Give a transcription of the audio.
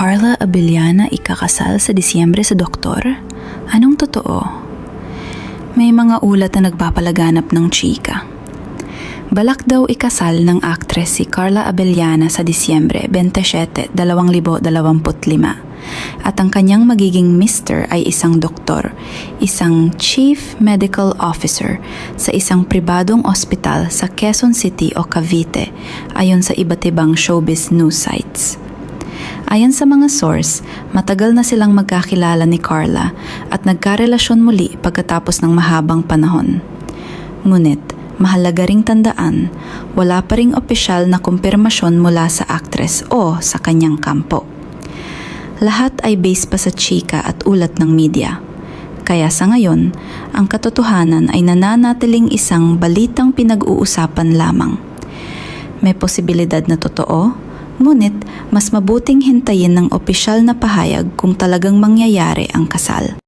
Carla Abellana ikakasal sa Disyembre sa doktor? Anong totoo? May mga ulat na nagpapalaganap ng chika. Balak daw ikasal ng aktres si Carla Abellana sa Disyembre 27, 2025 at ang kanyang magiging mister ay isang doktor, isang chief medical officer sa isang pribadong ospital sa Quezon City o Cavite ayon sa iba't ibang showbiz news sites. Ayon sa mga source, matagal na silang magkakilala ni Carla at nagkarelasyon muli pagkatapos ng mahabang panahon. Ngunit, mahalaga ring tandaan, wala pa ring opisyal na kumpirmasyon mula sa aktres o sa kanyang kampo. Lahat ay base pa sa chika at ulat ng media. Kaya sa ngayon, ang katotohanan ay nananatiling isang balitang pinag-uusapan lamang. May posibilidad na totoo, ngunit mas mabuting hintayin ng opisyal na pahayag kung talagang mangyayari ang kasal.